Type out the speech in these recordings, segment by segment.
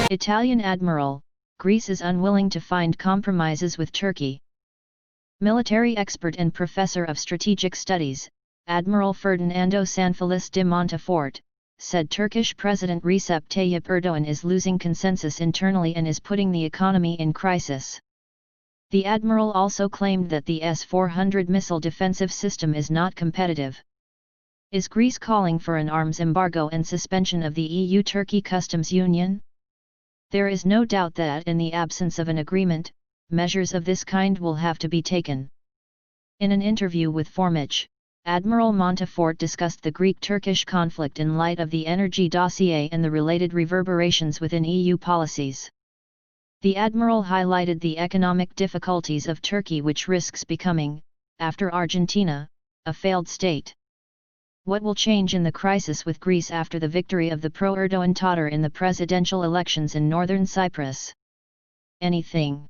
Italian Admiral, Greece is unwilling to find compromises with Turkey. Military expert and professor of strategic studies, Admiral Ferdinando Sanfelice de Monteforte, said Turkish President Recep Tayyip Erdoğan is losing consensus internally and is putting the economy in crisis. The admiral also claimed that the S-400 missile defensive system is not competitive. Is Greece calling for an arms embargo and suspension of the EU-Turkey customs union? There is no doubt that in the absence of an agreement, measures of this kind will have to be taken. In an interview with Formiche, Admiral Monteforte discussed the Greek-Turkish conflict in light of the energy dossier and the related reverberations within EU policies. The admiral highlighted the economic difficulties of Turkey, which risks becoming, after Argentina, a failed state. What will change in the crisis with Greece after the victory of the pro-Erdoğan Tatar in the presidential elections in northern Cyprus? Anything.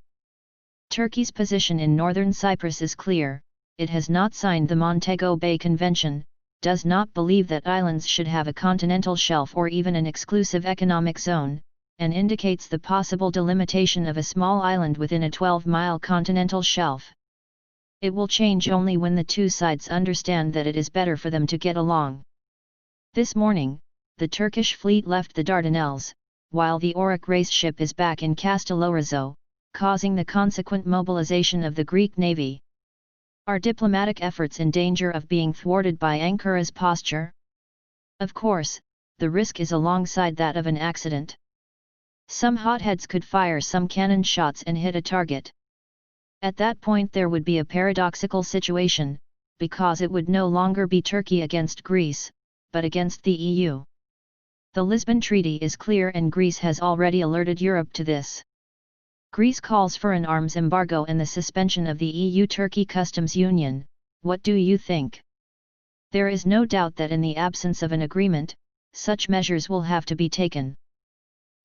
Turkey's position in northern Cyprus is clear: it has not signed the Montego Bay Convention, does not believe that islands should have a continental shelf or even an exclusive economic zone, and indicates the possible delimitation of a small island within a 12-mile continental shelf. It will change only when the two sides understand that it is better for them to get along. This morning, the Turkish fleet left the Dardanelles, while the Oryx race ship is back in Castellorizzo, causing the consequent mobilization of the Greek navy. Are diplomatic efforts in danger of being thwarted by Ankara's posture? Of course, the risk is alongside that of an accident. Some hotheads could fire some cannon shots and hit a target. At that point there would be a paradoxical situation, because it would no longer be Turkey against Greece, but against the EU. The Lisbon Treaty is clear and Greece has already alerted Europe to this. Greece calls for an arms embargo and the suspension of the EU-Turkey customs union. What do you think? There is no doubt that in the absence of an agreement, such measures will have to be taken.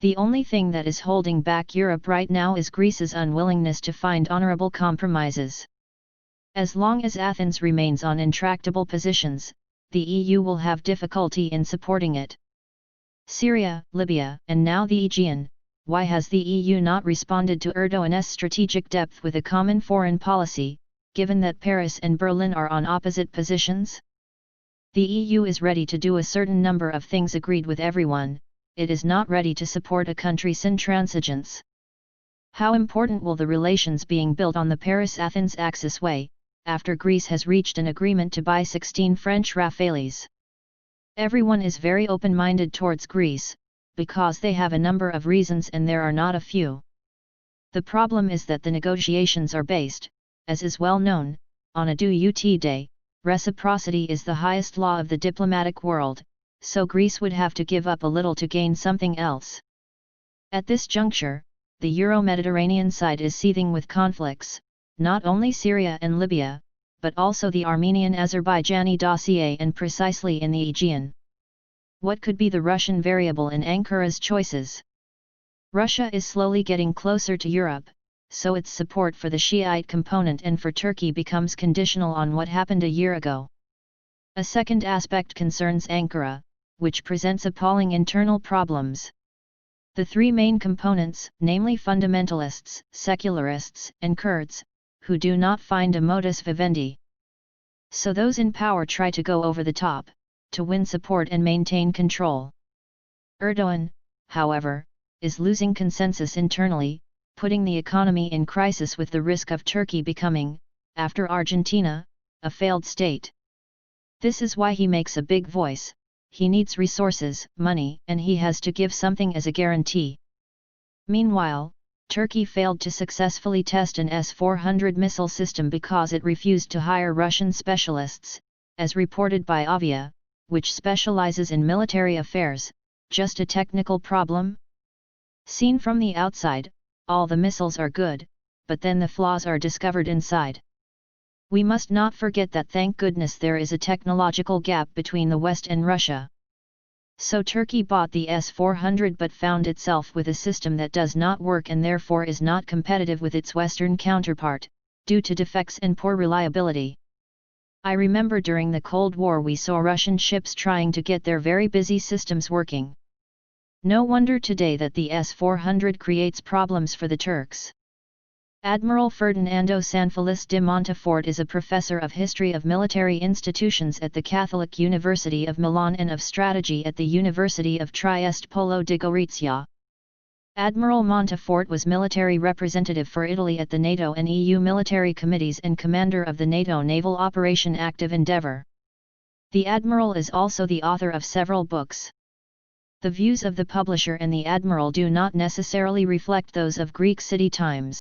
The only thing that is holding back Europe right now is Greece's unwillingness to find honorable compromises. As long as Athens remains on intractable positions, the EU will have difficulty in supporting it. Syria, Libya, and now the Aegean. Why has the EU not responded to Erdoğan's strategic depth with a common foreign policy, given that Paris and Berlin are on opposite positions? The EU is ready to do a certain number of things agreed with everyone. It is not ready to support a country's intransigence. How important will the relations being built on the Paris-Athens axis weigh, after Greece has reached an agreement to buy 16 French Rafales? Everyone is very open-minded towards Greece, because they have a number of reasons and there are not a few. The problem is that the negotiations are based, as is well known, on a do ut day. Reciprocity is the highest law of the diplomatic world, so Greece would have to give up a little to gain something else. At this juncture, the Euro-Mediterranean side is seething with conflicts, not only Syria and Libya, but also the Armenian-Azerbaijani dossier and precisely in the Aegean. What could be the Russian variable in Ankara's choices? Russia is slowly getting closer to Europe, so its support for the Shiite component and for Turkey becomes conditional on what happened a year ago. A second aspect concerns Ankara, which presents appalling internal problems. The three main components, namely fundamentalists, secularists, and Kurds, who do not find a modus vivendi. So those in power try to go over the top, to win support and maintain control. Erdoğan, however, is losing consensus internally, putting the economy in crisis with the risk of Turkey becoming, after Argentina, a failed state. This is why he makes a big voice. He needs resources, money, and he has to give something as a guarantee. Meanwhile, Turkey failed to successfully test an S-400 missile system because it refused to hire Russian specialists, as reported by Avia, which specializes in military affairs. Just a technical problem? Seen from the outside, all the missiles are good, but then the flaws are discovered inside. We must not forget that thank goodness there is a technological gap between the West and Russia. So Turkey bought the S-400 but found itself with a system that does not work and therefore is not competitive with its Western counterpart, due to defects and poor reliability. I remember during the Cold War we saw Russian ships trying to get their very busy systems working. No wonder today that the S-400 creates problems for the Turks. Admiral Ferdinando Sanfelice de Monteforte is a professor of history of military institutions at the Catholic University of Milan and of strategy at the University of Trieste Polo di Gorizia. Admiral Monteforte was military representative for Italy at the NATO and EU military committees and commander of the NATO Naval Operation Active Endeavour. The Admiral is also the author of several books. The views of the publisher and the Admiral do not necessarily reflect those of Greek City Times.